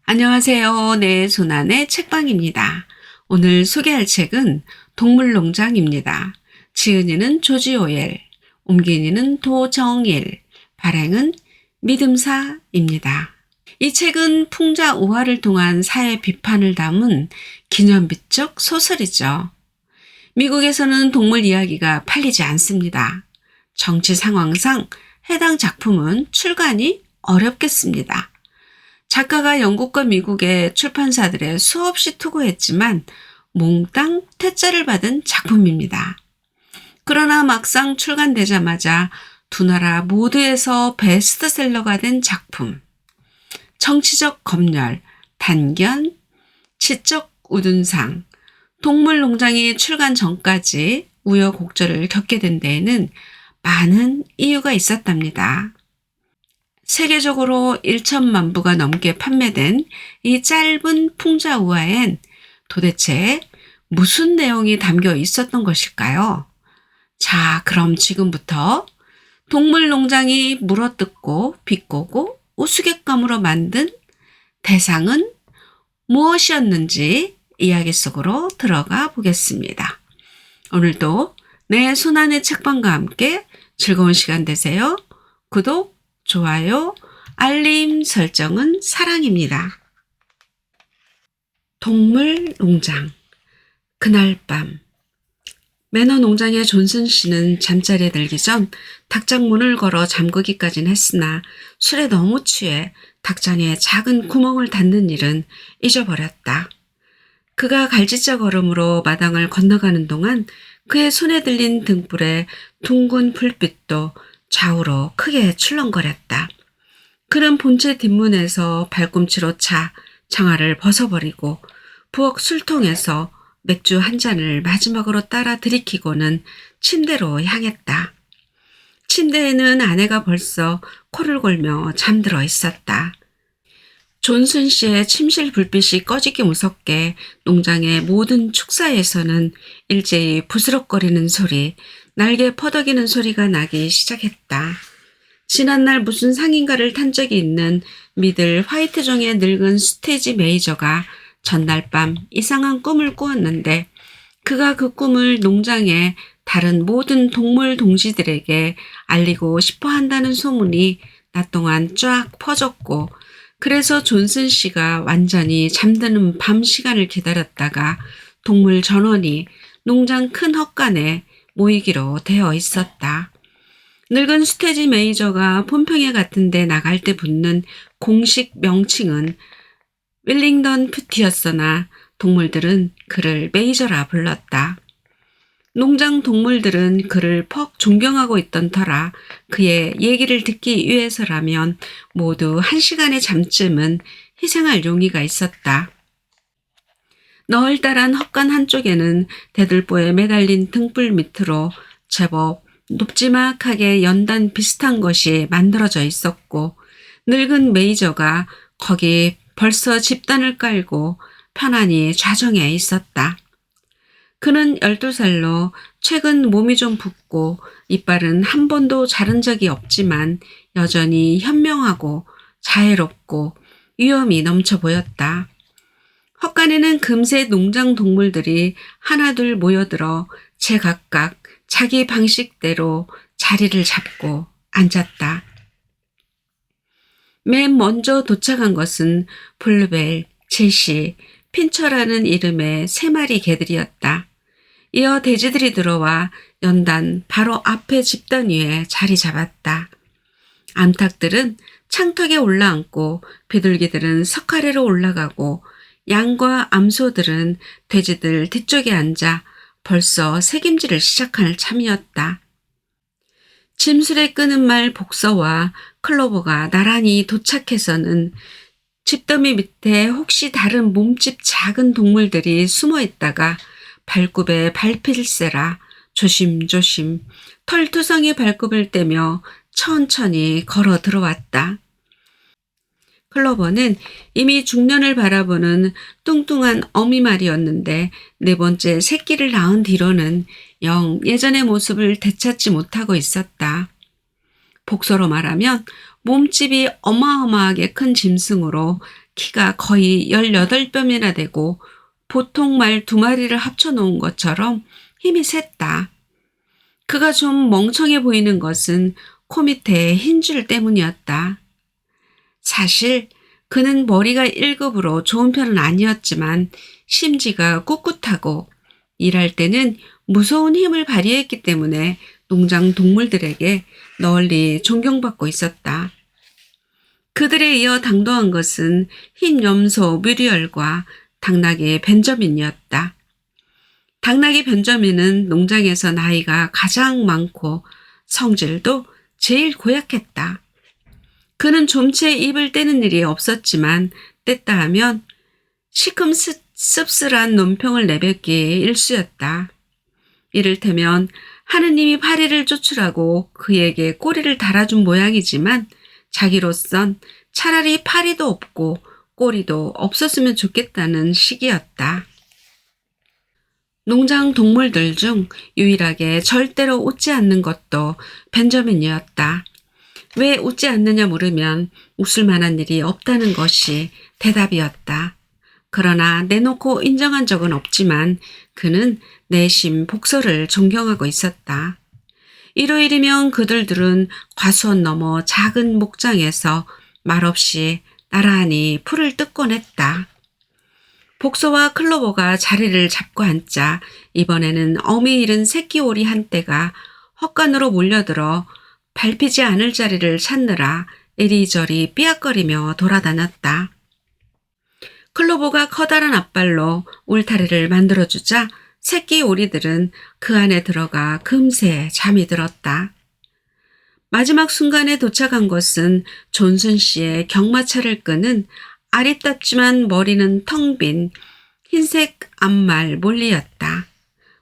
안녕하세요. 네, 손안의 책방입니다. 오늘 소개할 책은 동물농장입니다. 지은이는 조지오엘, 옮긴이는 도정일, 발행은 믿음사입니다. 이 책은 풍자 우화를 통한 사회 비판을 담은 기념비적 소설이죠. 미국에서는 동물 이야기가 팔리지 않습니다. 정치 상황상 해당 작품은 출간이 어렵겠습니다. 작가가 영국과 미국의 출판사들에 수없이 투고했지만 몽땅 퇴짜를 받은 작품입니다. 그러나 막상 출간되자마자 두 나라 모두에서 베스트셀러가 된 작품. 정치적 검열, 단견, 지적 우둔상, 동물농장이 출간 전까지 우여곡절을 겪게 된 데에는 많은 이유가 있었답니다. 세계적으로 1천만 부가 넘게 판매된 이 짧은 풍자우화엔 도대체 무슨 내용이 담겨 있었던 것일까요? 자, 그럼 지금부터 동물농장이 물어뜯고 비꼬고 우스갯감으로 만든 대상은 무엇이었는지 이야기 속으로 들어가 보겠습니다. 오늘도 내 손안의 책방과 함께 즐거운 시간 되세요. 구독, 좋아요, 알림 설정은 사랑입니다. 동물농장. 그날 밤 매너 농장의 존슨 씨는 잠자리에 들기 전 닭장 문을 걸어 잠그기까진 했으나 술에 너무 취해 닭장에 작은 구멍을 닫는 일은 잊어버렸다. 그가 갈짓자 걸음으로 마당을 건너가는 동안 그의 손에 들린 등불에 둥근 불빛도 좌우로 크게 출렁거렸다. 그는 본체 뒷문에서 발꿈치로 차 장화를 벗어버리고 부엌 술통에서 맥주 한 잔을 마지막으로 따라 들이키고는 침대로 향했다. 침대에는 아내가 벌써 코를 골며 잠들어 있었다. 존슨 씨의 침실 불빛이 꺼지기 무섭게 농장의 모든 축사에서는 일제히 부스럭거리는 소리, 날개 퍼덕이는 소리가 나기 시작했다. 지난날 무슨 상인가를 탄 적이 있는 미들 화이트종의 늙은 스테이지 메이저가 전날 밤 이상한 꿈을 꾸었는데 그가 그 꿈을 농장의 다른 모든 동물 동지들에게 알리고 싶어 한다는 소문이 낮 동안 쫙 퍼졌고 그래서 존슨 씨가 완전히 잠드는 밤 시간을 기다렸다가 동물 전원이 농장 큰 헛간에 모이기로 되어 있었다. 늙은 스테지 메이저가 폰평회 같은 데 나갈 때 붙는 공식 명칭은 윌링던 퓨티였으나 동물들은 그를 메이저라 불렀다. 농장 동물들은 그를 퍽 존경하고 있던 터라 그의 얘기를 듣기 위해서라면 모두 1시간의 잠쯤은 희생할 용의가 있었다. 너울다란 헛간 한쪽에는 대들보에 매달린 등불 밑으로 제법 높지막하게 연단 비슷한 것이 만들어져 있었고 늙은 메이저가 거기 벌써 집단을 깔고 편안히 좌정해 있었다. 그는 12살로 최근 몸이 좀 붓고 이빨은 한 번도 자른 적이 없지만 여전히 현명하고 자애롭고 위엄이 넘쳐 보였다. 헛간에는 금세 농장 동물들이 하나둘 모여들어 제각각 자기 방식대로 자리를 잡고 앉았다. 맨 먼저 도착한 것은 블루벨, 제시, 핀처라는 이름의 3마리 개들이었다. 이어 돼지들이 들어와 연단 바로 앞에 집단 위에 자리 잡았다. 암탉들은 창턱에 올라앉고 비둘기들은 석 아래로 올라가고 양과 암소들은 돼지들 뒤쪽에 앉아 벌써 새김질을 시작할 참이었다. 짐술에 끄는 말 복서와 클로버가 나란히 도착해서는 집더미 밑에 혹시 다른 몸집 작은 동물들이 숨어 있다가 발굽에 발필세라 조심조심 털투성이 발굽을 떼며 천천히 걸어 들어왔다. 클로버는 이미 중년을 바라보는 뚱뚱한 어미말이었는데 4번째 새끼를 낳은 뒤로는 영 예전의 모습을 되찾지 못하고 있었다. 복서로 말하면 몸집이 어마어마하게 큰 짐승으로 키가 거의 18뼘이나 되고 보통 말 2마리를 합쳐놓은 것처럼 힘이 셌다. 그가 좀 멍청해 보이는 것은 코 밑에 흰 줄 때문이었다. 사실 그는 머리가 1급으로 좋은 편은 아니었지만 심지가 꿋꿋하고 일할 때는 무서운 힘을 발휘했기 때문에 농장 동물들에게 널리 존경받고 있었다. 그들에 이어 당도한 것은 흰 염소 뮤리얼과 당나귀 벤저민이었다. 당나귀 벤저민은 농장에서 나이가 가장 많고 성질도 제일 고약했다. 그는 좀채 입을 떼는 일이 없었지만 뗐다 하면 시큼 씁쓸한 논평을 내뱉기에 일쑤였다. 이를테면 하느님이 파리를 쫓으라고 그에게 꼬리를 달아준 모양이지만 자기로선 차라리 파리도 없고 꼬리도 없었으면 좋겠다는 식이었다. 농장 동물들 중 유일하게 절대로 웃지 않는 것도 벤저민이었다. 왜 웃지 않느냐 물으면 웃을 만한 일이 없다는 것이 대답이었다. 그러나 내놓고 인정한 적은 없지만 그는 내심 복서를 존경하고 있었다. 일요일이면 그들은 과수원 너머 작은 목장에서 말없이 나란히 풀을 뜯곤 했다. 복서와 클로버가 자리를 잡고 앉자 이번에는 어미 잃은 새끼 오리 한 떼가 헛간으로 몰려들어 밟히지 않을 자리를 찾느라 이리저리 삐약거리며 돌아다녔다. 클로버가 커다란 앞발로 울타리를 만들어주자 새끼 오리들은 그 안에 들어가 금세 잠이 들었다. 마지막 순간에 도착한 것은 존슨 씨의 경마차를 끄는 아리답지만 머리는 텅 빈 흰색 암말 몰리였다.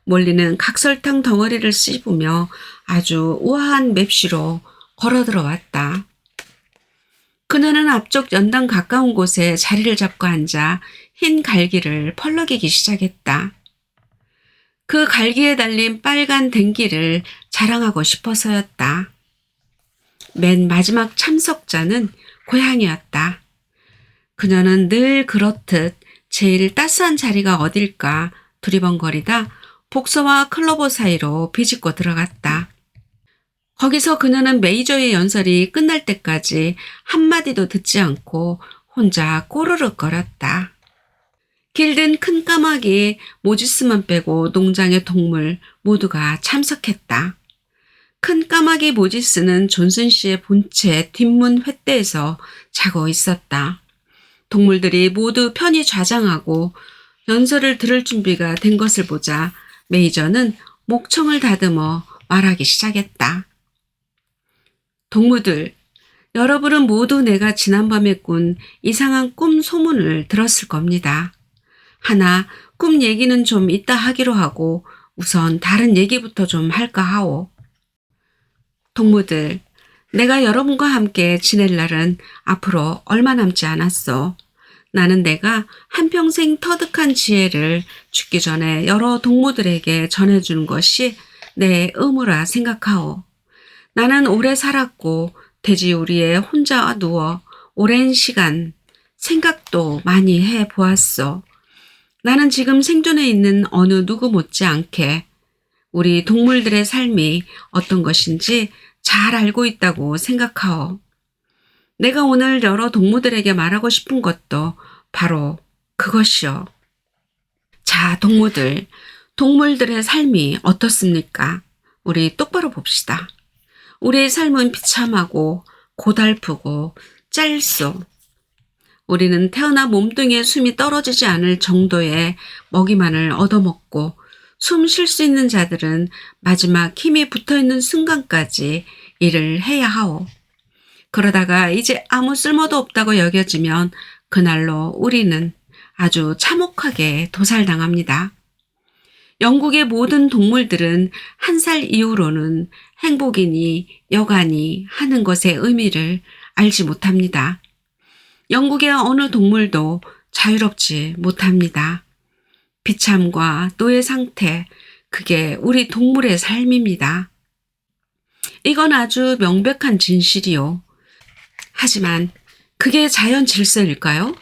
몰리는 각설탕 덩어리를 씹으며 아주 우아한 맵시로 걸어 들어왔다. 그녀는 앞쪽 연당 가까운 곳에 자리를 잡고 앉아 흰 갈기를 펄럭이기 시작했다. 그 갈기에 달린 빨간 댕기를 자랑하고 싶어서였다. 맨 마지막 참석자는 고양이였다. 그녀는 늘 그렇듯 제일 따스한 자리가 어딜까 두리번거리다 복서와 클로버 사이로 비집고 들어갔다. 거기서 그녀는 메이저의 연설이 끝날 때까지 한마디도 듣지 않고 혼자 꼬르륵거렸다. 길든 큰 까마귀 모지스만 빼고 농장의 동물 모두가 참석했다. 큰 까마귀 모지스는 존슨 씨의 본체 뒷문 횃대에서 자고 있었다. 동물들이 모두 편히 좌장하고 연설을 들을 준비가 된 것을 보자 메이저는 목청을 다듬어 말하기 시작했다. 동무들, 여러분은 모두 내가 지난밤에 꾼 이상한 꿈 소문을 들었을 겁니다. 하나 꿈 얘기는 좀 이따 하기로 하고 우선 다른 얘기부터 좀 할까 하오. 동무들, 내가 여러분과 함께 지낼 날은 앞으로 얼마 남지 않았어. 나는 내가 한평생 터득한 지혜를 죽기 전에 여러 동무들에게 전해주는 것이 내 의무라 생각하오. 나는 오래 살았고 돼지우리에 혼자 누워 오랜 시간 생각도 많이 해보았어. 나는 지금 생존해 있는 어느 누구 못지않게 우리 동물들의 삶이 어떤 것인지 잘 알고 있다고 생각하오. 내가 오늘 여러 동무들에게 말하고 싶은 것도 바로 그것이오. 자, 동물들의 삶이 어떻습니까? 우리 똑바로 봅시다. 우리의 삶은 비참하고 고달프고 짤소. 우리는 태어나 몸뚱이에 숨이 떨어지지 않을 정도의 먹이만을 얻어먹고 숨 쉴 수 있는 자들은 마지막 힘이 붙어있는 순간까지 일을 해야 하오. 그러다가 이제 아무 쓸모도 없다고 여겨지면 그날로 우리는 아주 참혹하게 도살당합니다. 영국의 모든 동물들은 1살 이후로는 행복이니 여간이 하는 것의 의미를 알지 못합니다. 영국의 어느 동물도 자유롭지 못합니다. 비참과 노예 상태, 그게 우리 동물의 삶입니다. 이건 아주 명백한 진실이요. 하지만 그게 자연 질서일까요?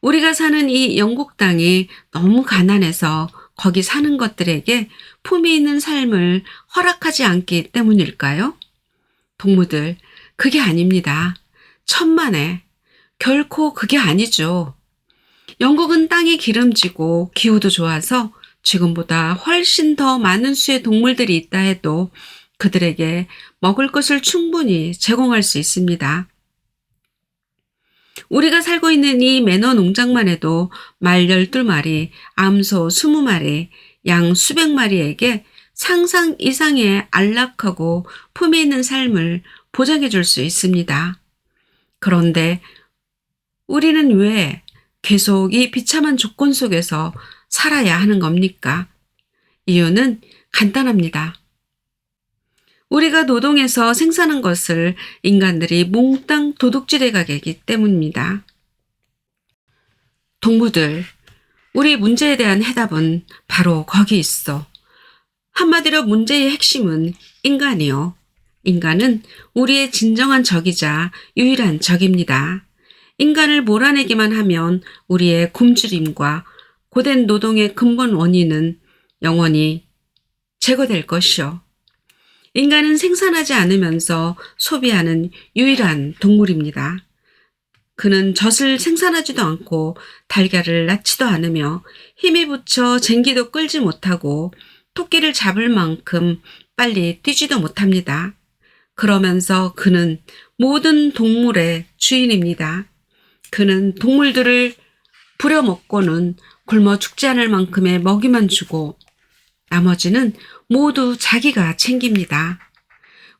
우리가 사는 이 영국 땅이 너무 가난해서 거기 사는 것들에게 품위 있는 삶을 허락하지 않기 때문일까요? 동무들, 그게 아닙니다. 천만에. 결코 그게 아니죠. 영국은 땅이 기름지고 기후도 좋아서 지금보다 훨씬 더 많은 수의 동물들이 있다 해도 그들에게 먹을 것을 충분히 제공할 수 있습니다. 우리가 살고 있는 이 매너 농장만 해도 말 12마리, 암소 20마리, 양 수백 마리에게 상상 이상의 안락하고 품위 있는 삶을 보장해 줄 수 있습니다. 그런데 우리는 왜 계속 이 비참한 조건 속에서 살아야 하는 겁니까? 이유는 간단합니다. 우리가 노동해서 생산한 것을 인간들이 몽땅 도둑질해 가기 때문입니다. 동무들, 우리 문제에 대한 해답은 바로 거기 있어. 한마디로 문제의 핵심은 인간이요. 인간은 우리의 진정한 적이자 유일한 적입니다. 인간을 몰아내기만 하면 우리의 굶주림과 고된 노동의 근본 원인은 영원히 제거될 것이요. 인간은 생산하지 않으면서 소비하는 유일한 동물입니다. 그는 젖을 생산하지도 않고 달걀을 낳지도 않으며 힘이 붙여 쟁기도 끌지 못하고 토끼를 잡을 만큼 빨리 뛰지도 못합니다. 그러면서 그는 모든 동물의 주인입니다. 그는 동물들을 부려먹고는 굶어 죽지 않을 만큼의 먹이만 주고 나머지는 모두 자기가 챙깁니다.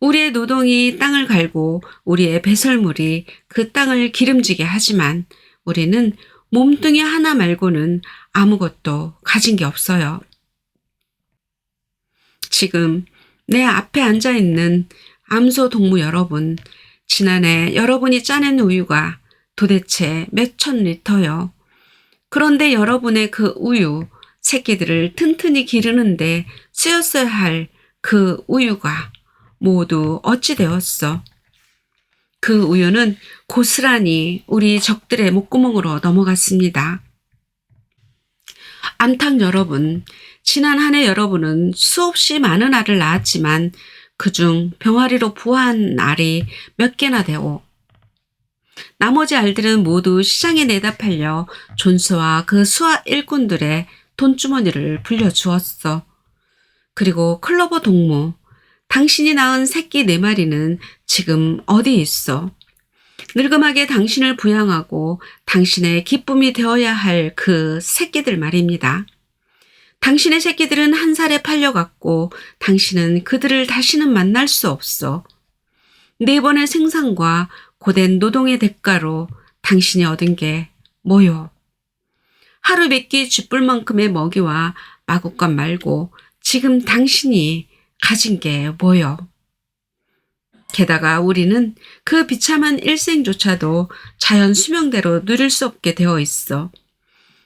우리의 노동이 땅을 갈고 우리의 배설물이 그 땅을 기름지게 하지만 우리는 몸뚱이 하나 말고는 아무것도 가진 게 없어요. 지금 내 앞에 앉아있는 암소 동무 여러분, 지난해 여러분이 짜낸 우유가 도대체 몇천 리터요. 그런데 여러분의 그 우유, 새끼들을 튼튼히 기르는데 쓰였어야 할 그 우유가 모두 어찌 되었어? 그 우유는 고스란히 우리 적들의 목구멍으로 넘어갔습니다. 암탉 여러분, 지난 한 해 여러분은 수없이 많은 알을 낳았지만 그중 병아리로 부화한 알이 몇 개나 되오. 나머지 알들은 모두 시장에 내다 팔려 존스와 그 수하 일꾼들의 돈주머니를 불려주었어. 그리고 클로버 동무, 당신이 낳은 새끼 4마리는 지금 어디 있어? 늙음하게 당신을 부양하고 당신의 기쁨이 되어야 할 그 새끼들 말입니다. 당신의 새끼들은 한 살에 팔려갔고 당신은 그들을 다시는 만날 수 없어. 4번의 생산과 고된 노동의 대가로 당신이 얻은 게 뭐요? 하루 몇 끼 쥐뿔만큼의 먹이와 마구간 말고 지금 당신이 가진 게 뭐요? 게다가 우리는 그 비참한 일생조차도 자연 수명대로 누릴 수 없게 되어 있어.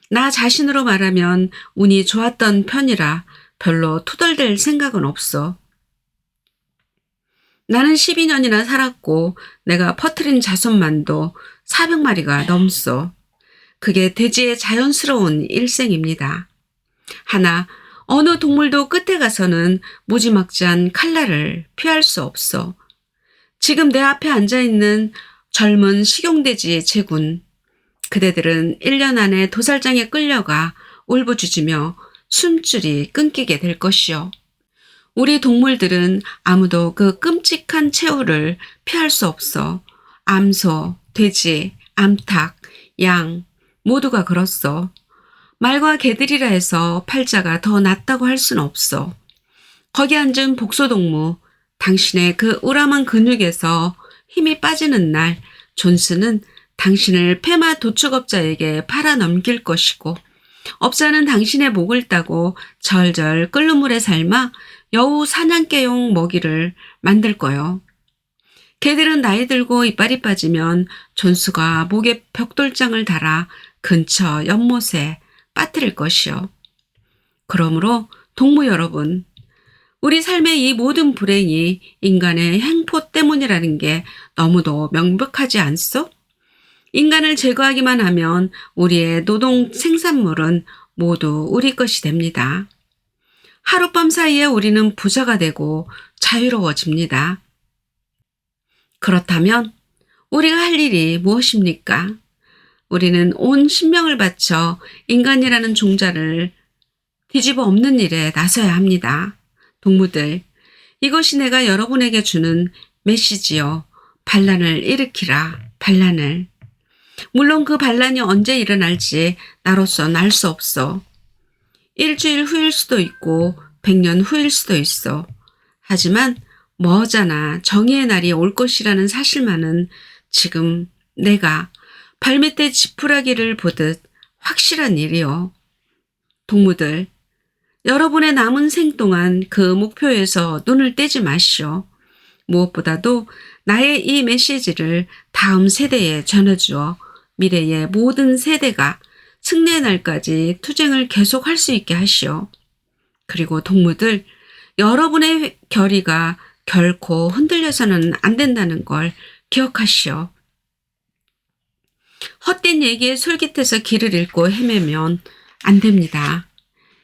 나 자신으로 말하면 운이 좋았던 편이라 별로 투덜댈 생각은 없어. 나는 12년이나 살았고 내가 퍼뜨린 자손만도 400마리가 넘소. 그게 돼지의 자연스러운 일생입니다. 하나, 어느 동물도 끝에 가서는 무지막지한 칼날을 피할 수 없어. 지금 내 앞에 앉아있는 젊은 식용돼지의 제군. 그대들은 1년 안에 도살장에 끌려가 울부짖으며 숨줄이 끊기게 될 것이요. 우리 동물들은 아무도 그 끔찍한 최후를 피할 수 없어. 암소, 돼지, 암탉, 양 모두가 그렇소. 말과 개들이라 해서 팔자가 더 낫다고 할 수는 없어. 거기 앉은 복소동무, 당신의 그 우람한 근육에서 힘이 빠지는 날 존스는 당신을 페마 도축업자에게 팔아 넘길 것이고 업자는 당신의 목을 따고 절절 끓는 물에 삶아 여우 사냥개용 먹이를 만들 거요. 개들은 나이 들고 이빨이 빠지면 존스가 목에 벽돌장을 달아 근처 연못에 빠뜨릴 것이요. 그러므로 동무 여러분, 우리 삶의 이 모든 불행이 인간의 행포 때문이라는 게 너무도 명백하지 않소? 인간을 제거하기만 하면 우리의 노동 생산물은 모두 우리 것이 됩니다. 하룻밤 사이에 우리는 부자가 되고 자유로워집니다. 그렇다면 우리가 할 일이 무엇입니까? 우리는 온 신명을 바쳐 인간이라는 종자를 뒤집어 엎는 일에 나서야 합니다. 동무들, 이것이 내가 여러분에게 주는 메시지요. 반란을 일으키라, 반란을. 물론 그 반란이 언제 일어날지 나로선 알 수 없어. 일주일 후일 수도 있고 100년 후일 수도 있어. 하지만 머잖아 정의의 날이 올 것이라는 사실만은 지금 내가 발밑에 지푸라기를 보듯 확실한 일이요. 동무들, 여러분의 남은 생 동안 그 목표에서 눈을 떼지 마시오. 무엇보다도 나의 이 메시지를 다음 세대에 전해주어 미래의 모든 세대가 승리의 날까지 투쟁을 계속할 수 있게 하시오. 그리고 동무들, 여러분의 결의가 결코 흔들려서는 안 된다는 걸 기억하시오. 헛된 얘기에 솔깃해서 길을 잃고 헤매면 안 됩니다.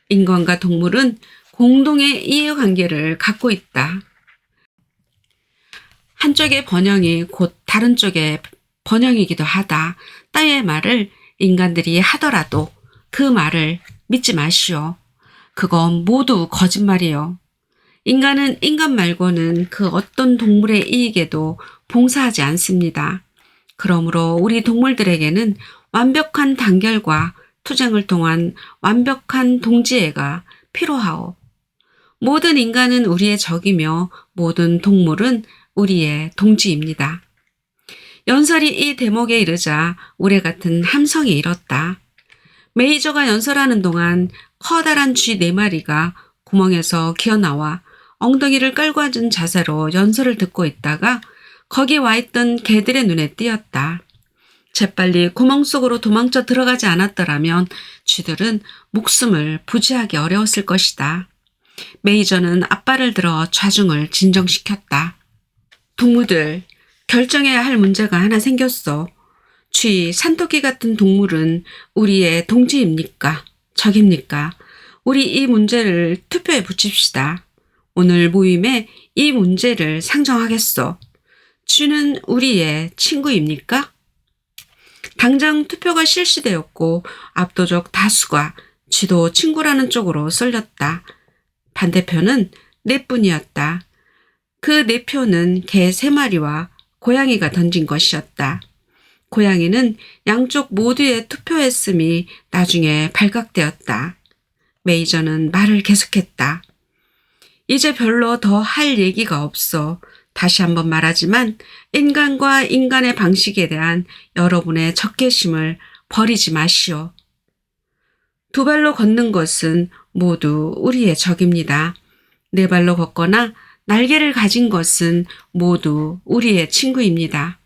인간과 동물은 공동의 이해관계를 갖고 있다. 한쪽의 번영이 곧 다른 쪽의 번영이기도 하다. 따위의 말을 인간들이 하더라도 그 말을 믿지 마시오. 그건 모두 거짓말이요. 인간은 인간 말고는 그 어떤 동물의 이익에도 봉사하지 않습니다. 그러므로 우리 동물들에게는 완벽한 단결과 투쟁을 통한 완벽한 동지애가 필요하오. 모든 인간은 우리의 적이며 모든 동물은 우리의 동지입니다. 연설이 이 대목에 이르자 우레 같은 함성이 일었다. 메이저가 연설하는 동안 커다란 쥐 4마리가 구멍에서 기어나와 엉덩이를 깔고 앉은 자세로 연설을 듣고 있다가 거기 와 있던 개들의 눈에 띄었다. 재빨리 구멍 속으로 도망쳐 들어가지 않았더라면 쥐들은 목숨을 부지하기 어려웠을 것이다. 메이저는 앞발을 들어 좌중을 진정시켰다. 동무들, 결정해야 할 문제가 하나 생겼어. 쥐, 산토끼 같은 동물은 우리의 동지입니까? 적입니까? 우리 이 문제를 투표에 붙입시다. 오늘 모임에 이 문제를 상정하겠어. 쥐는 우리의 친구입니까? 당장 투표가 실시되었고 압도적 다수가 쥐도 친구라는 쪽으로 쏠렸다. 반대표는 4뿐이었다. 그 4표는 개 3마리와 고양이가 던진 것이었다. 고양이는 양쪽 모두에 투표했음이 나중에 발각되었다. 메이저는 말을 계속했다. 이제 별로 더 할 얘기가 없어. 다시 한번 말하지만 인간과 인간의 방식에 대한 여러분의 적개심을 버리지 마시오. 2발로 걷는 것은 모두 우리의 적입니다. 4발로 걷거나 날개를 가진 것은 모두 우리의 친구입니다.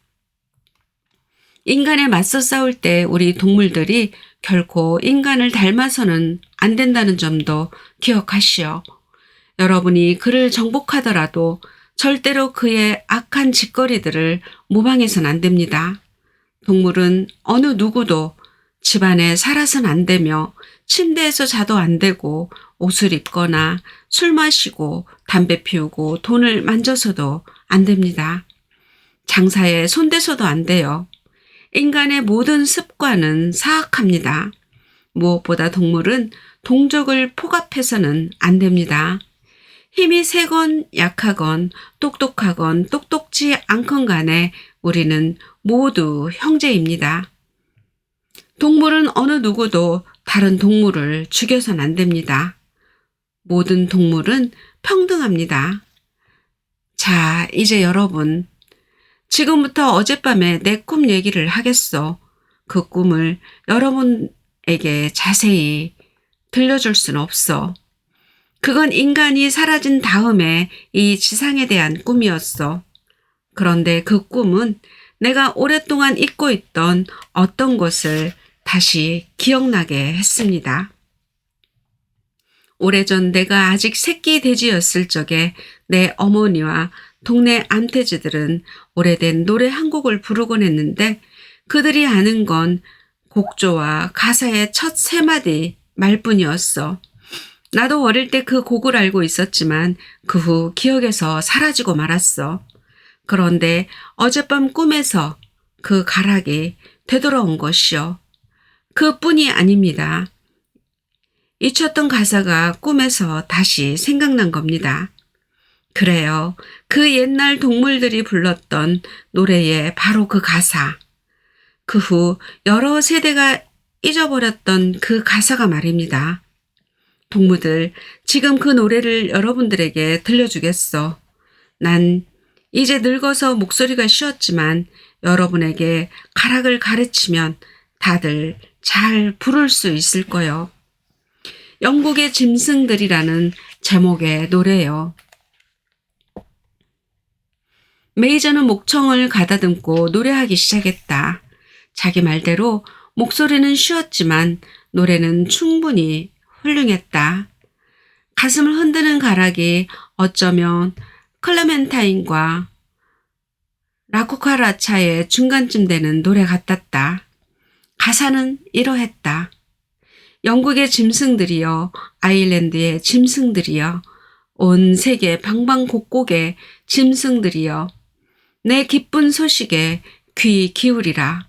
인간에 맞서 싸울 때 우리 동물들이 결코 인간을 닮아서는 안 된다는 점도 기억하시오. 여러분이 그를 정복하더라도 절대로 그의 악한 짓거리들을 모방해서는 안 됩니다. 동물은 어느 누구도 집안에 살아선 안 되며 침대에서 자도 안 되고 옷을 입거나 술 마시고 담배 피우고 돈을 만져서도 안 됩니다. 장사에 손대서도 안 돼요. 인간의 모든 습관은 사악합니다. 무엇보다 동물은 동족을 포갑해서는 안 됩니다. 힘이 세건 약하건 똑똑하건 똑똑지 않건 간에 우리는 모두 형제입니다. 동물은 어느 누구도 다른 동물을 죽여선 안 됩니다. 모든 동물은 평등합니다. 자, 이제 여러분, 지금부터 어젯밤에 내 꿈 얘기를 하겠어. 그 꿈을 여러분에게 자세히 들려줄 순 없어. 그건 인간이 사라진 다음에 이 지상에 대한 꿈이었어. 그런데 그 꿈은 내가 오랫동안 잊고 있던 어떤 것을 다시 기억나게 했습니다. 오래전 내가 아직 새끼 돼지였을 적에 내 어머니와 동네 암태지들은 오래된 노래 한 곡을 부르곤 했는데 그들이 아는 건 곡조와 가사의 첫 세 마디 말뿐이었어. 나도 어릴 때 그 곡을 알고 있었지만 그 후 기억에서 사라지고 말았어. 그런데 어젯밤 꿈에서 그 가락이 되돌아온 것이요. 그뿐이 아닙니다. 잊혔던 가사가 꿈에서 다시 생각난 겁니다. 그래요. 그 옛날 동물들이 불렀던 노래의 바로 그 가사. 그 후 여러 세대가 잊어버렸던 그 가사가 말입니다. 동무들, 지금 그 노래를 여러분들에게 들려주겠어. 난 이제 늙어서 목소리가 쉬었지만 여러분에게 가락을 가르치면 다들 잘 부를 수 있을 거요. 영국의 짐승들이라는 제목의 노래요. 메이저는 목청을 가다듬고 노래하기 시작했다. 자기 말대로 목소리는 쉬었지만 노래는 충분히 훌륭했다. 가슴을 흔드는 가락이 어쩌면 클레멘타인과 라쿠카라차의 중간쯤 되는 노래 같았다. 가사는 이러했다. 영국의 짐승들이여, 아일랜드의 짐승들이여, 온 세계 방방곡곡의 짐승들이여, 내 기쁜 소식에 귀 기울이라.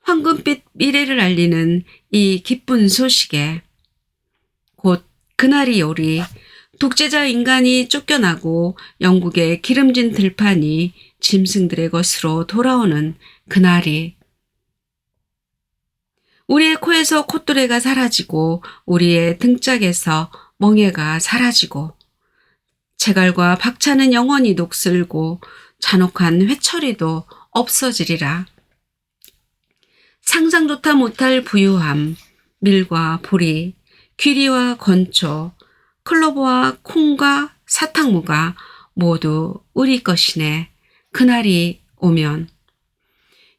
황금빛 미래를 알리는 이 기쁜 소식에 곧 그날이 오리. 독재자 인간이 쫓겨나고 영국의 기름진 들판이 짐승들의 것으로 돌아오는 그날이. 우리의 코에서 콧노래가 사라지고 우리의 등짝에서 멍에가 사라지고 제갈과 박차는 영원히 녹슬고 잔혹한 회초리도 없어지리라. 상상조차 못할 부유함, 밀과 보리, 귀리와 건초, 클로버와 콩과 사탕무가 모두 우리 것이네. 그날이 오면.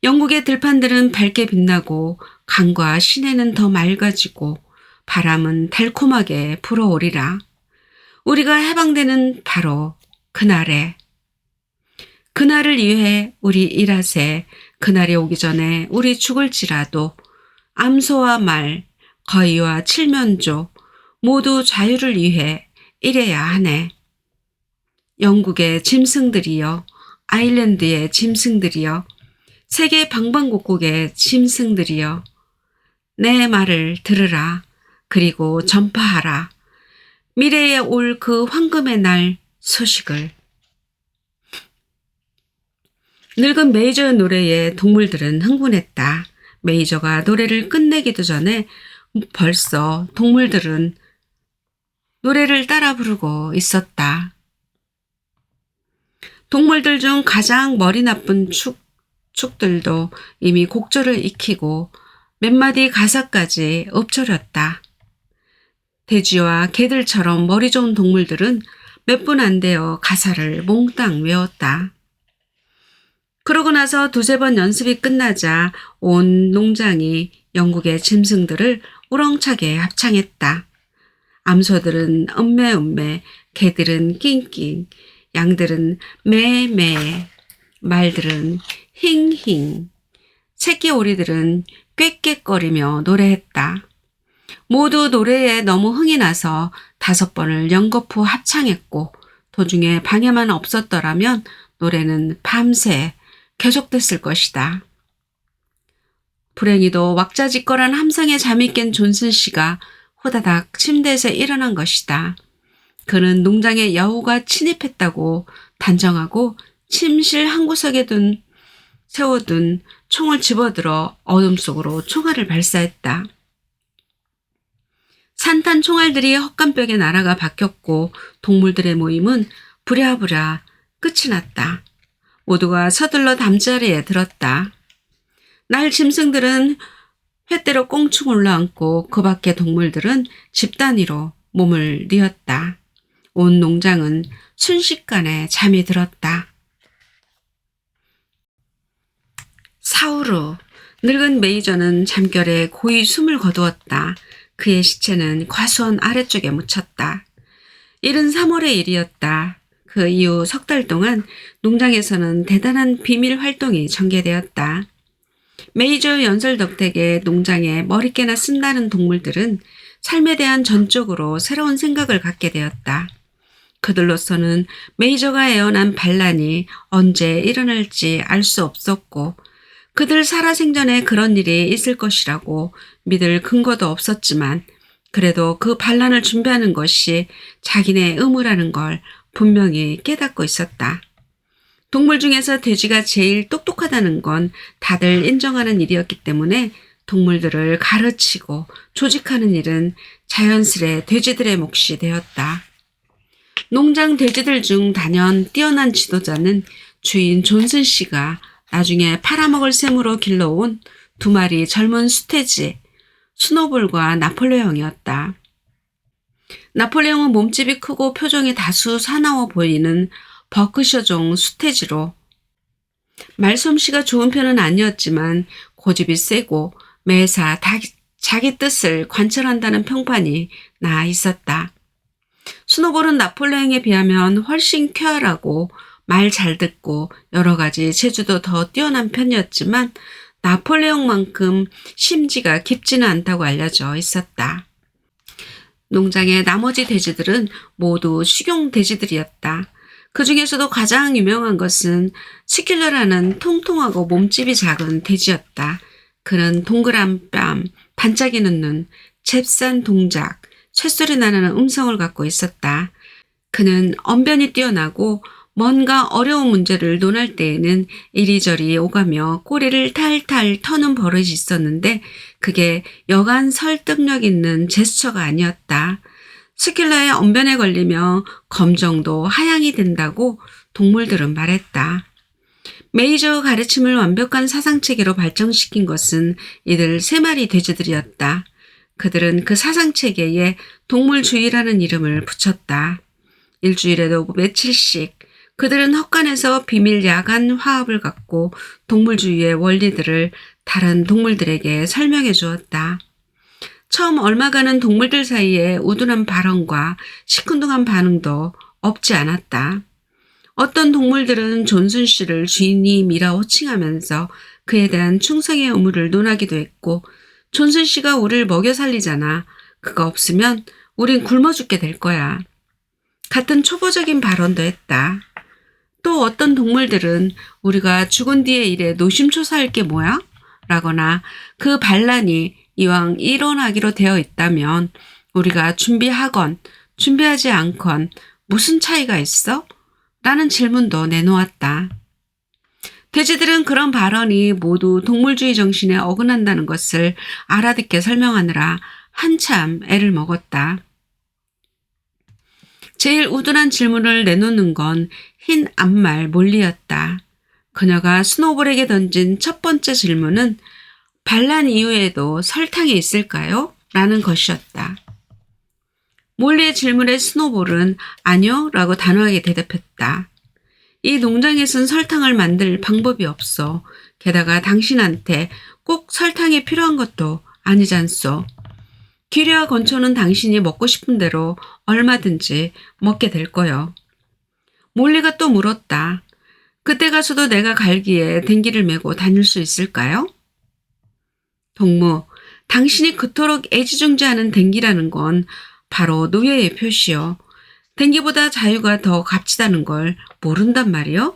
영국의 들판들은 밝게 빛나고 강과 시내는 더 맑아지고 바람은 달콤하게 불어오리라. 우리가 해방되는 바로 그날에. 그날을 위해 우리 일하세. 그날이 오기 전에 우리 죽을지라도 암소와 말, 거위와 칠면조 모두 자유를 위해 일해야 하네. 영국의 짐승들이여, 아일랜드의 짐승들이여, 세계 방방곡곡의 짐승들이여, 내 말을 들으라. 그리고 전파하라. 미래에 올 그 황금의 날 소식을. 늙은 메이저의 노래에 동물들은 흥분했다. 메이저가 노래를 끝내기도 전에 벌써 동물들은 노래를 따라 부르고 있었다. 동물들 중 가장 머리 나쁜 축들도 이미 곡절을 익히고 몇 마디 가사까지 읊조렸다. 돼지와 개들처럼 머리 좋은 동물들은 몇 분 안 되어 가사를 몽땅 외웠다. 그러고 나서 두세 번 연습이 끝나자 온 농장이 영국의 짐승들을 우렁차게 합창했다. 암소들은 음매음매, 개들은 낑낑, 양들은 매매, 말들은 힝힝, 새끼 오리들은 꾀꾀거리며 노래했다. 모두 노래에 너무 흥이 나서 5번을 연거푸 합창했고 도중에 방해만 없었더라면 노래는 밤새 계속됐을 것이다. 불행히도 왁자지껄한 함성에 잠이 깬 존슨 씨가 호다닥 침대에서 일어난 것이다. 그는 농장에 여우가 침입했다고 단정하고 침실 한 구석에 세워둔 총을 집어들어 어둠 속으로 총알을 발사했다. 산탄 총알들이 헛간벽에 날아가 박혔고 동물들의 모임은 부랴부랴 끝이 났다. 모두가 서둘러 담자리에 들었다. 날 짐승들은 횃대로 꽁충 올라앉고 그 밖의 동물들은 집 단위로 몸을 뉘었다. 온 농장은 순식간에 잠이 들었다. 사후로 늙은 메이저는 잠결에 고이 숨을 거두었다. 그의 시체는 과수원 아래쪽에 묻혔다. 일은 3월의 일이었다. 그 이후 3달 동안 농장에서는 대단한 비밀 활동이 전개되었다. 메이저 연설 덕택에 농장에 머리깨나 쓴다는 동물들은 삶에 대한 전적으로 새로운 생각을 갖게 되었다. 그들로서는 메이저가 애원한 반란이 언제 일어날지 알 수 없었고 그들 살아생전에 그런 일이 있을 것이라고 믿을 근거도 없었지만 그래도 그 반란을 준비하는 것이 자기네 의무라는 걸 분명히 깨닫고 있었다. 동물 중에서 돼지가 제일 똑똑하다는 건 다들 인정하는 일이었기 때문에 동물들을 가르치고 조직하는 일은 자연스레 돼지들의 몫이 되었다. 농장 돼지들 중 단연 뛰어난 지도자는 주인 존슨 씨가 나중에 팔아먹을 셈으로 길러온 두 마리 젊은 수태지, 스노볼과 나폴레옹이었다. 나폴레옹은 몸집이 크고 표정이 다소 사나워 보이는 버크셔종 수태지로 말솜씨가 좋은 편은 아니었지만 고집이 세고 매사 자기 뜻을 관철한다는 평판이 나 있었다. 스노볼은 나폴레옹에 비하면 훨씬 쾌활하고 말 잘 듣고 여러 가지 재주도 더 뛰어난 편이었지만 나폴레옹만큼 심지가 깊지는 않다고 알려져 있었다. 농장의 나머지 돼지들은 모두 식용 돼지들이었다. 그 중에서도 가장 유명한 것은 스킬러라는 통통하고 몸집이 작은 돼지였다. 그는 동그란 뺨, 반짝이는 눈, 잽싼 동작, 쇳소리 나는 음성을 갖고 있었다. 그는 언변이 뛰어나고 뭔가 어려운 문제를 논할 때에는 이리저리 오가며 꼬리를 탈탈 터는 버릇이 있었는데 그게 여간 설득력 있는 제스처가 아니었다. 스킬러의 언변에 걸리며 검정도 하향이 된다고 동물들은 말했다. 메이저 가르침을 완벽한 사상체계로 발전시킨 것은 이들 세 마리 돼지들이었다. 그들은 그 사상체계에 동물주의라는 이름을 붙였다. 일주일에도 며칠씩 그들은 헛간에서 비밀 야간 화합을 갖고 동물주의의 원리들을 다른 동물들에게 설명해 주었다. 처음 얼마간은 동물들 사이에 우둔한 발언과 시큰둥한 반응도 없지 않았다. 어떤 동물들은 존슨 씨를 주인님이라 호칭하면서 그에 대한 충성의 의무를 논하기도 했고 존슨 씨가 우리를 먹여 살리잖아. 그거 없으면 우린 굶어 죽게 될 거야. 같은 초보적인 발언도 했다. 또 어떤 동물들은 우리가 죽은 뒤의 일에 노심초사할 게 뭐야? 라거나 그 반란이 이왕 일어나기로 되어 있다면 우리가 준비하건 준비하지 않건 무슨 차이가 있어? 라는 질문도 내놓았다. 돼지들은 그런 발언이 모두 동물주의 정신에 어긋난다는 것을 알아듣게 설명하느라 한참 애를 먹었다. 제일 우둔한 질문을 내놓는 건 흰 앞말 몰리였다. 그녀가 스노볼에게 던진 첫 번째 질문은 반란 이후에도 설탕이 있을까요? 라는 것이었다. 몰리의 질문에 스노볼은 아니요 라고 단호하게 대답했다. 이 농장에선 설탕을 만들 방법이 없어. 게다가 당신한테 꼭 설탕이 필요한 것도 아니잖소. 기류와 건초는 당신이 먹고 싶은 대로 얼마든지 먹게 될 거요. 몰리가 또 물었다. 그때 가서도 내가 갈기에 댕기를 메고 다닐 수 있을까요? 동무, 당신이 그토록 애지중지하는 댕기라는 건 바로 노예의 표시요. 댕기보다 자유가 더 값지다는 걸 모른단 말이요?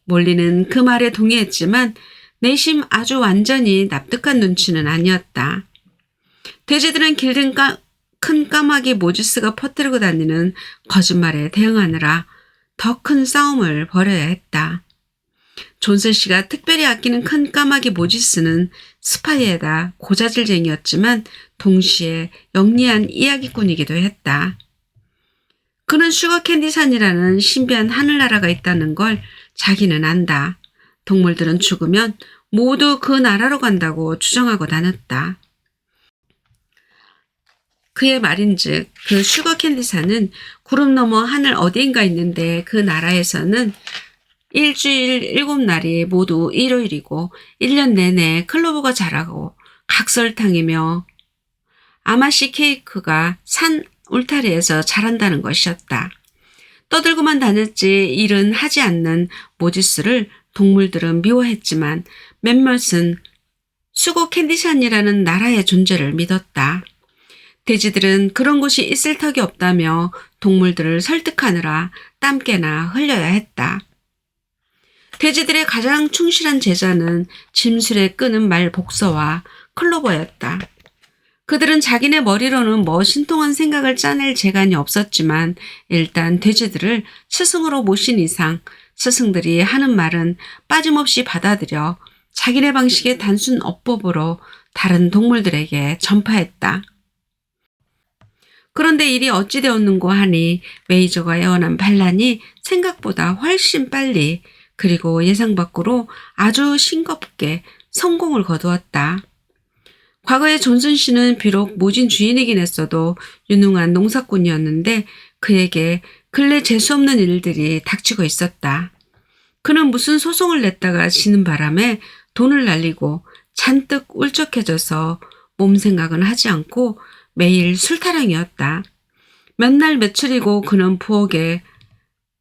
몰리는 그 말에 동의했지만 내심 아주 완전히 납득한 눈치는 아니었다. 돼지들은 길든 큰 까마귀 모지스가 퍼뜨리고 다니는 거짓말에 대응하느라 더 큰 싸움을 벌여야 했다. 존슨 씨가 특별히 아끼는 큰 까마귀 모지스는 스파이에다 고자질쟁이였지만 동시에 영리한 이야기꾼이기도 했다. 그는 슈거캔디산이라는 신비한 하늘나라가 있다는 걸 자기는 안다. 동물들은 죽으면 모두 그 나라로 간다고 주장하고 다녔다. 그의 말인즉 그 슈거캔디산은 구름 너머 하늘 어디인가 있는데 그 나라에서는 일주일 7날이 모두 일요일이고 1년 내내 클로버가 자라고 각설탕이며 아마씨 케이크가 산 울타리에서 자란다는 것이었다. 떠들고만 다녔지 일은 하지 않는 모지스를 동물들은 미워했지만 몇몇은 수고 캔디션이라는 나라의 존재를 믿었다. 돼지들은 그런 곳이 있을 턱이 없다며 동물들을 설득하느라 땀깨나 흘려야 했다. 돼지들의 가장 충실한 제자는 짐술에 끄는 말 복서와 클로버였다. 그들은 자기네 머리로는 뭐 신통한 생각을 짜낼 재간이 없었지만 일단 돼지들을 스승으로 모신 이상 스승들이 하는 말은 빠짐없이 받아들여 자기네 방식의 단순 어법으로 다른 동물들에게 전파했다. 그런데 일이 어찌 되었는고 하니 메이저가 예언한 반란이 생각보다 훨씬 빨리 그리고 예상 밖으로 아주 싱겁게 성공을 거두었다. 과거에 존슨 씨는 비록 모진 주인이긴 했어도 유능한 농사꾼이었는데 그에게 근래 재수없는 일들이 닥치고 있었다. 그는 무슨 소송을 냈다가 지는 바람에 돈을 날리고 잔뜩 울적해져서 몸 생각은 하지 않고 매일 술타령이었다. 몇 날 며칠이고 그는 부엌에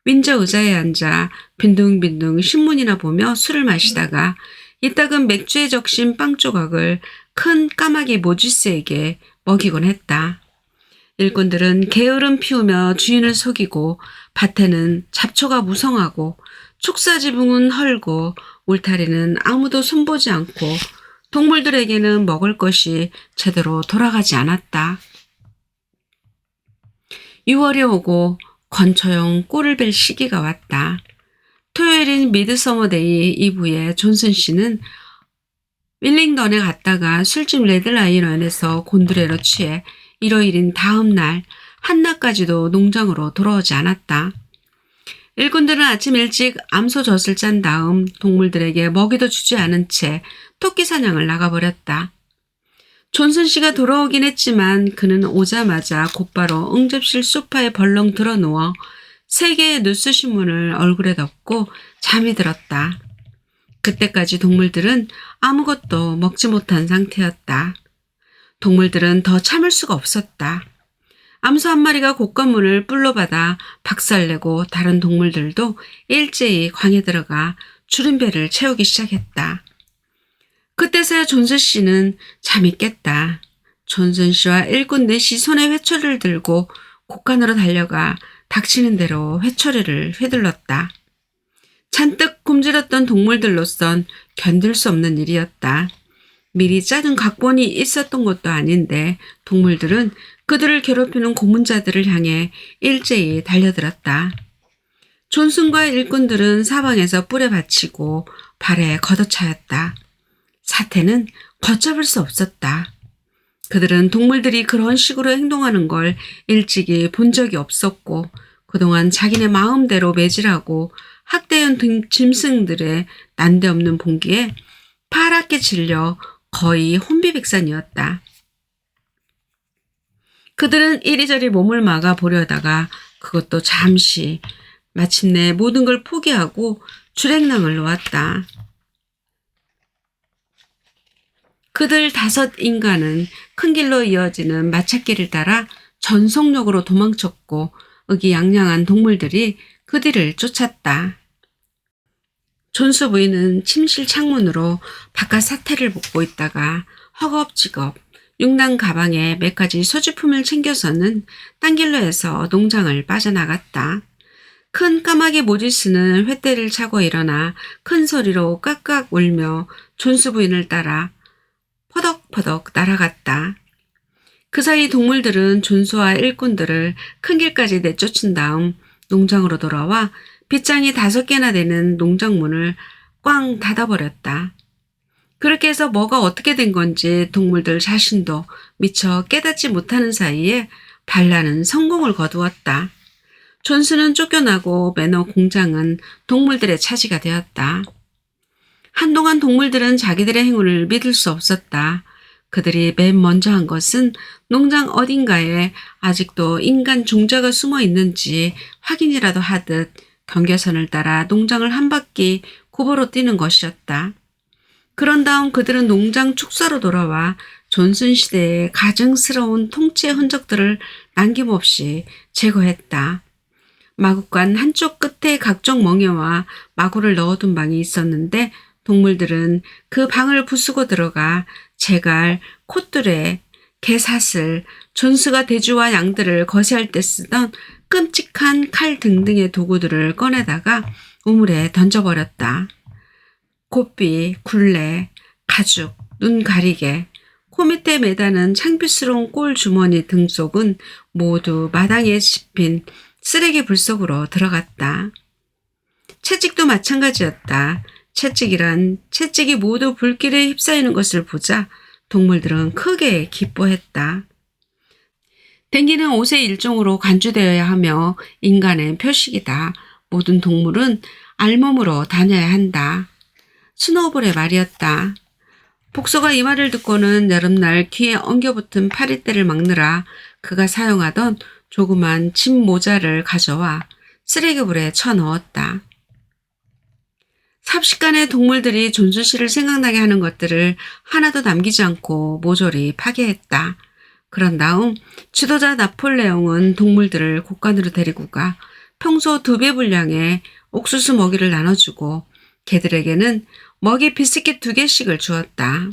윈저 의자에 앉아 빈둥빈둥 신문이나 보며 술을 마시다가 이따금 맥주에 적신 빵 조각을 큰 까마귀 모지스에게 먹이곤 했다. 일꾼들은 게으름 피우며 주인을 속이고 밭에는 잡초가 무성하고 축사지붕은 헐고 울타리는 아무도 손보지 않고 동물들에게는 먹을 것이 제대로 돌아가지 않았다. 6월이 오고 건초용 꿀을 벨 시기가 왔다. 토요일인 미드서머데이 이브에 존슨 씨는 윌링던에 갔다가 술집 레드라이언에서 곤드레로 취해 일요일인 다음 날 한낮까지도 농장으로 돌아오지 않았다. 일꾼들은 아침 일찍 암소젖을 짠 다음 동물들에게 먹이도 주지 않은 채 토끼 사냥을 나가버렸다. 존슨 씨가 돌아오긴 했지만 그는 오자마자 곧바로 응접실 소파에 벌렁 드러누워 3개의 뉴스신문을 얼굴에 덮고 잠이 들었다. 그때까지 동물들은 아무것도 먹지 못한 상태였다. 동물들은 더 참을 수가 없었다. 암소 한 마리가 곶감문을 뿔로 받아 박살내고 다른 동물들도 일제히 광에 들어가 주름배를 채우기 시작했다. 그때서야 존슨 씨는 잠이 깼다. 존슨 씨와 일꾼 넷이 손에 회초리를 들고 곳간으로 달려가 닥치는 대로 회초리를 휘둘렀다. 잔뜩 굶주렸던 동물들로선 견딜 수 없는 일이었다. 미리 짜둔 각본이 있었던 것도 아닌데 동물들은 그들을 괴롭히는 고문자들을 향해 일제히 달려들었다. 존슨과 일꾼들은 사방에서 뿔에 받치고 발에 걷어차였다. 사태는 걷잡을 수 없었다. 그들은 동물들이 그런 식으로 행동하는 걸 일찍이 본 적이 없었고 그동안 자기네 마음대로 매질하고 학대한 짐승들의 난데없는 봉기에 파랗게 질려 거의 혼비백산이었다. 그들은 이리저리 몸을 막아 보려다가 그것도 잠시 마침내 모든 걸 포기하고 주랭랑을 놓았다. 그들 5인간은 큰 길로 이어지는 마찻길을 따라 전속력으로 도망쳤고 의기양양한 동물들이 그 뒤를 쫓았다. 존스 부인은 침실 창문으로 바깥 사태를 보고 있다가 허겁지겁 육랑 가방에 몇 가지 소지품을 챙겨서는 딴 길로 해서 농장을 빠져나갔다. 큰 까마귀 모지스는 횃대를 차고 일어나 큰 소리로 깍깍 울며 존스 부인을 따라 퍼덕퍼덕 날아갔다. 그 사이 동물들은 존스와 일꾼들을 큰 길까지 내쫓은 다음 농장으로 돌아와 빗장이 5개나 되는 농장문을 꽝 닫아버렸다. 그렇게 해서 뭐가 어떻게 된 건지 동물들 자신도 미처 깨닫지 못하는 사이에 반란은 성공을 거두었다. 존스는 쫓겨나고 매너 공장은 동물들의 차지가 되었다. 한동안 동물들은 자기들의 행운을 믿을 수 없었다. 그들이 맨 먼저 한 것은 농장 어딘가에 아직도 인간 종자가 숨어 있는지 확인이라도 하듯 경계선을 따라 농장을 한 바퀴 구보로 뛰는 것이었다. 그런 다음 그들은 농장 축사로 돌아와 존슨 시대의 가증스러운 통치의 흔적들을 남김없이 제거했다. 마구간 한쪽 끝에 각종 멍에와 마구를 넣어둔 방이 있었는데 동물들은 그 방을 부수고 들어가 제갈, 콧뚜레, 개사슬, 존스가 돼지와 양들을 거시할 때 쓰던 끔찍한 칼 등등의 도구들을 꺼내다가 우물에 던져버렸다. 고삐, 굴레, 가죽, 눈 가리개, 코 밑에 매다는 창피스러운 꼴 주머니 등 속은 모두 마당에 짚힌 쓰레기 불 속으로 들어갔다. 채찍도 마찬가지였다. 채찍이 모두 불길에 휩싸이는 것을 보자 동물들은 크게 기뻐했다. 댕기는 옷의 일종으로 간주되어야 하며 인간의 표식이다. 모든 동물은 알몸으로 다녀야 한다. 스노우볼의 말이었다. 복서가 이 말을 듣고는 여름날 귀에 엉겨붙은 파리떼를 막느라 그가 사용하던 조그만 집 모자를 가져와 쓰레기불에 쳐넣었다. 삽시간에 동물들이 존슨 씨를 생각나게 하는 것들을 하나도 남기지 않고 모조리 파괴했다. 그런 다음 지도자 나폴레옹은 동물들을 곳간으로 데리고 가 평소 2배 분량의 옥수수 먹이를 나눠주고 개들에게는 먹이 비스킷 2개씩을 주었다.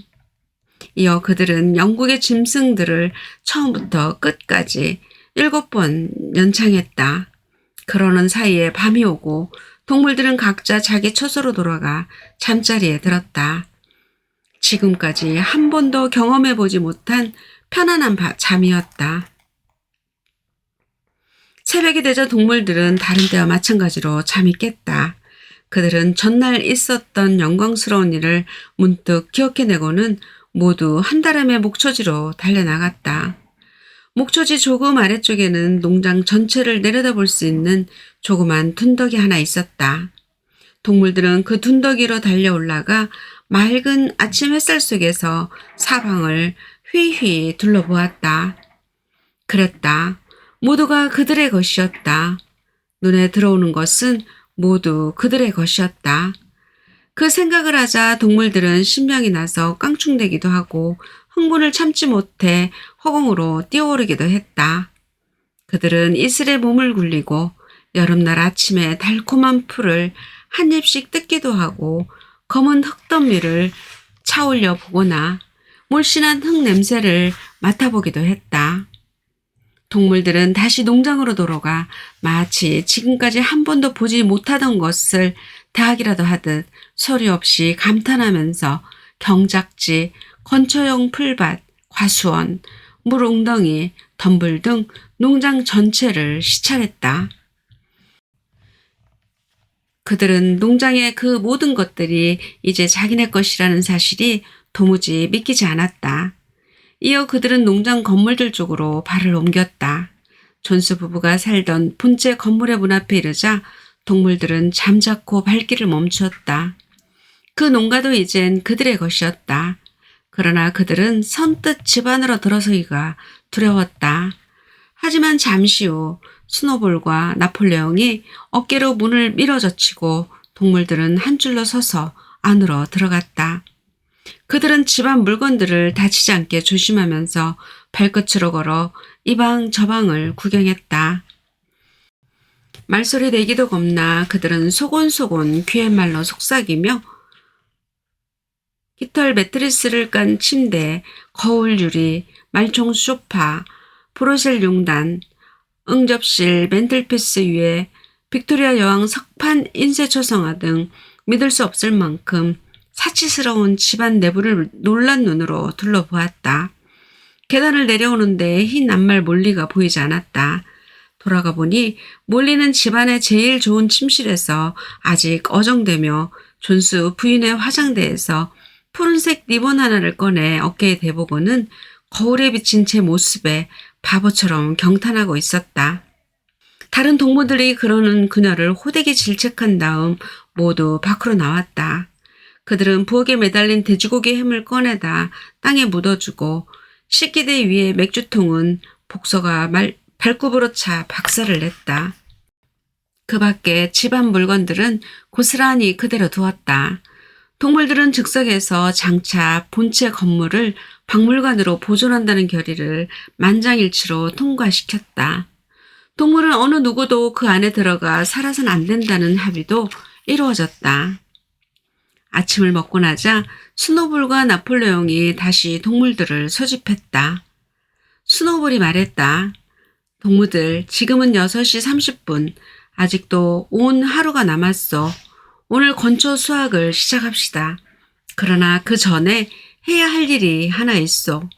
이어 그들은 영국의 짐승들을 처음부터 끝까지 7번 연창했다. 그러는 사이에 밤이 오고 동물들은 각자 자기 처소로 돌아가 잠자리에 들었다. 지금까지 한 번도 경험해보지 못한 편안한 잠이었다. 새벽이 되자 동물들은 다른 때와 마찬가지로 잠이 깼다. 그들은 전날 있었던 영광스러운 일을 문득 기억해내고는 모두 한다름의 목초지로 달려나갔다. 목초지 조금 아래쪽에는 농장 전체를 내려다볼 수 있는 조그만 둔덕이 하나 있었다. 동물들은 그 둔덕이로 달려 올라가 맑은 아침 햇살 속에서 사방을 휘휘 둘러보았다. 그랬다. 모두가 그들의 것이었다. 눈에 들어오는 것은 모두 그들의 것이었다. 그 생각을 하자 동물들은 신명이 나서 깡충대기도 하고 흥분을 참지 못해 허공으로 뛰어오르기도 했다. 그들은 이슬에 몸을 굴리고 여름날 아침에 달콤한 풀을 한 입씩 뜯기도 하고 검은 흙더미를 차올려 보거나 물씬한 흙 냄새를 맡아보기도 했다. 동물들은 다시 농장으로 돌아가 마치 지금까지 한 번도 보지 못하던 것을 다하기라도 하듯 소리 없이 감탄하면서 경작지, 건초용 풀밭, 과수원, 물웅덩이, 덤불 등 농장 전체를 시찰했다. 그들은 농장의 그 모든 것들이 이제 자기네 것이라는 사실이 도무지 믿기지 않았다. 이어 그들은 농장 건물들 쪽으로 발을 옮겼다. 존스 부부가 살던 본체 건물의 문 앞에 이르자 동물들은 잠자코 발길을 멈추었다. 그 농가도 이젠 그들의 것이었다. 그러나 그들은 선뜻 집 안으로 들어서기가 두려웠다. 하지만 잠시 후 스노볼과 나폴레옹이 어깨로 문을 밀어젖히고 동물들은 한 줄로 서서 안으로 들어갔다. 그들은 집안 물건들을 다치지 않게 조심하면서 발끝으로 걸어 이방 저방을 구경했다. 말소리 내기도 겁나 그들은 소곤소곤 귀옛말로 속삭이며 깃털 매트리스를 깐 침대, 거울 유리, 말총 소파, 브로셀 용단, 응접실 맨틀피스 위에 빅토리아 여왕 석판 인쇄 초성화 등 믿을 수 없을 만큼 사치스러운 집안 내부를 놀란 눈으로 둘러보았다. 계단을 내려오는데 흰 남말 몰리가 보이지 않았다. 돌아가 보니 몰리는 집안의 제일 좋은 침실에서 아직 어정되며 존스 부인의 화장대에서 푸른색 리본 하나를 꺼내 어깨에 대보고는 거울에 비친 제 모습에 바보처럼 경탄하고 있었다. 다른 동무들이 그러는 그녀를 호되게 질책한 다음 모두 밖으로 나왔다. 그들은 부엌에 매달린 돼지고기 햄을 꺼내다 땅에 묻어주고 식기대 위에 맥주통은 복서가 발굽으로 차 박살을 냈다. 그 밖에 집안 물건들은 고스란히 그대로 두었다. 동물들은 즉석에서 장차 본체 건물을 박물관으로 보존한다는 결의를 만장일치로 통과시켰다. 동물은 어느 누구도 그 안에 들어가 살아선 안 된다는 합의도 이루어졌다. 아침을 먹고 나자 스노볼과 나폴레옹이 다시 동물들을 소집했다. 스노볼이 말했다. 동무들, 지금은 6시 30분. 아직도 온 하루가 남았어. 오늘 건초 수확을 시작합시다. 그러나 그 전에 해야 할 일이 하나 있어.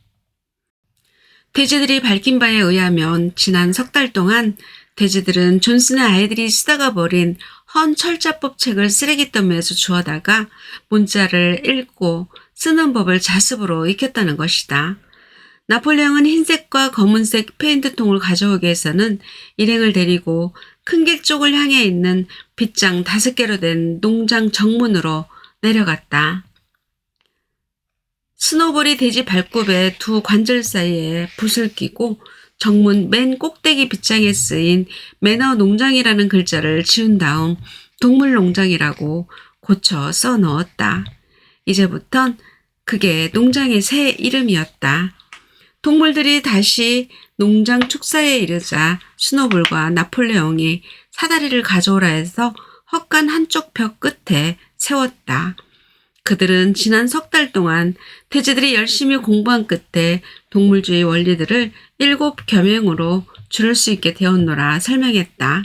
돼지들이 밝힌 바에 의하면 지난 석 달 동안 돼지들은 존슨의 아이들이 쓰다가 버린 헌 철자법 책을 쓰레기더미에서 주워다가 문자를 읽고 쓰는 법을 자습으로 익혔다는 것이다. 나폴레옹은 흰색과 검은색 페인트통을 가져오기 위해서는 일행을 데리고 큰 길 쪽을 향해 있는 빗장 5개로 된 농장 정문으로 내려갔다. 스노볼이 돼지 발굽의 두 관절 사이에 붓을 끼고 정문 맨 꼭대기 빗장에 쓰인 매너 농장이라는 글자를 지운 다음 동물 농장이라고 고쳐 써 넣었다. 이제부턴 그게 농장의 새 이름이었다. 동물들이 다시 농장 축사에 이르자 스노볼과 나폴레옹이 사다리를 가져오라 해서 헛간 한쪽 벽 끝에 세웠다. 그들은 지난 석 달 동안 돼지들이 열심히 공부한 끝에 동물주의 원리들을 7계명으로 줄일 수 있게 되었노라 설명했다.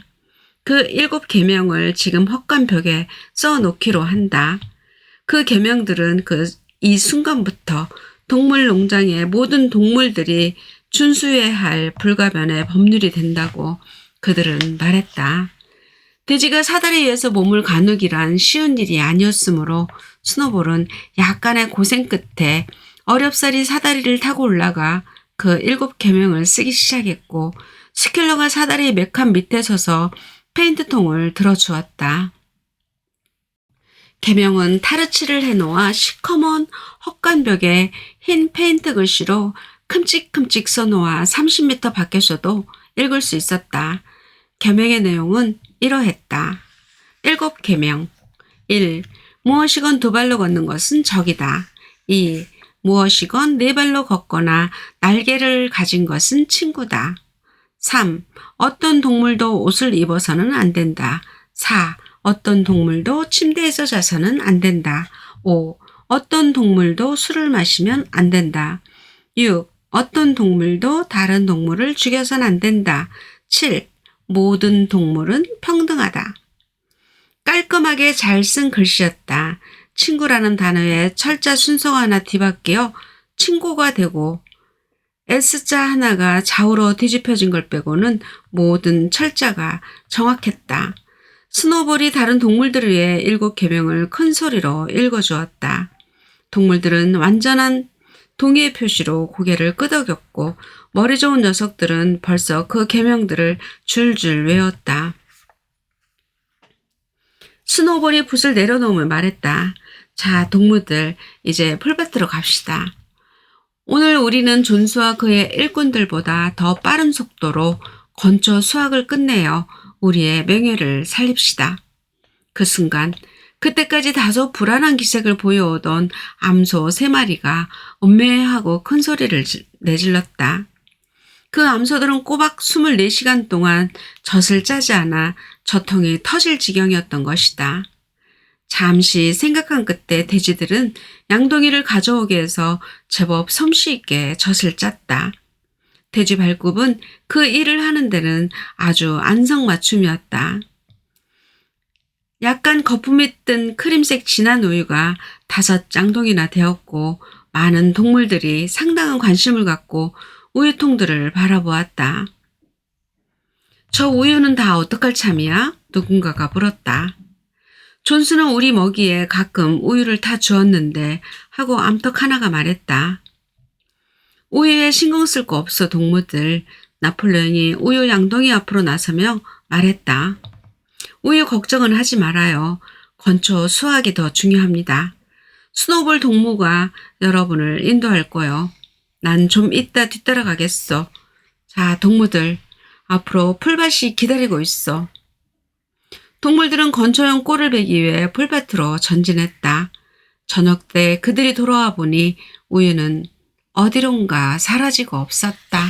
그 7계명을 지금 헛간 벽에 써놓기로 한다. 그 계명들은 이 순간부터 동물 농장의 모든 동물들이 준수해야 할 불가변의 법률이 된다고 그들은 말했다. 돼지가 사다리 위에서 몸을 가누기란 쉬운 일이 아니었으므로 스노볼은 약간의 고생 끝에 어렵사리 사다리를 타고 올라가 그 7계명을 쓰기 시작했고 스킬러가 사다리 메칸 밑에 서서 페인트통을 들어주었다. 계명은 타르치를 해놓아 시커먼 헛간벽에 흰 페인트 글씨로 큼직큼직 써놓아 30m 밖에서도 읽을 수 있었다. 계명의 내용은 이러했다. 7계명 1. 무엇이건 2발로 걷는 것은 적이다. 2. 무엇이건 4발로 걷거나 날개를 가진 것은 친구다. 3. 어떤 동물도 옷을 입어서는 안 된다. 4. 어떤 동물도 침대에서 자서는 안 된다. 5. 어떤 동물도 술을 마시면 안 된다. 6. 어떤 동물도 다른 동물을 죽여서는 안 된다. 7. 모든 동물은 평등하다. 깔끔하게 잘 쓴 글씨였다. 친구라는 단어에 철자 순서가 하나 뒤바뀌어 친구가 되고 S자 하나가 좌우로 뒤집혀진 걸 빼고는 모든 철자가 정확했다. 스노볼이 다른 동물들을 위해 7계명을 큰 소리로 읽어주었다. 동물들은 완전한 동의의 표시로 고개를 끄덕였고 머리 좋은 녀석들은 벌써 그 계명들을 줄줄 외웠다. 스노볼이 붓을 내려놓으며 말했다. 자, 동무들, 이제 풀밭으로 갑시다. 오늘 우리는 존스와 그의 일꾼들보다 더 빠른 속도로 건초 수확을 끝내어 우리의 명예를 살립시다. 그 순간 그때까지 다소 불안한 기색을 보여오던 암소 3마리가 엄매하고 큰 소리를 내질렀다. 그 암소들은 꼬박 24시간 동안 젖을 짜지 않아 젖통이 터질 지경이었던 것이다. 잠시 생각한 끝에 돼지들은 양동이를 가져오게 해서 제법 솜씨 있게 젖을 짰다. 돼지 발굽은 그 일을 하는 데는 아주 안성맞춤이었다. 약간 거품이 뜬 크림색 진한 우유가 5짱동이나 되었고 많은 동물들이 상당한 관심을 갖고 우유통들을 바라보았다. 저 우유는 다 어떡할 참이야? 누군가가 물었다. 존스는 우리 먹이에 가끔 우유를 타 주었는데 하고 암탉 하나가 말했다. 우유에 신경 쓸 거 없어 동무들. 나폴레옹이 우유 양동이 앞으로 나서며 말했다. 우유 걱정은 하지 말아요. 건초 수확이 더 중요합니다. 스노볼 동무가 여러분을 인도할 거요. 난 좀 이따 뒤따라가겠어. 자, 동무들, 앞으로 풀밭이 기다리고 있어. 동물들은 건초용 꼴을 베기 위해 풀밭으로 전진했다. 저녁 때 그들이 돌아와 보니 우유는 어디론가 사라지고 없었다.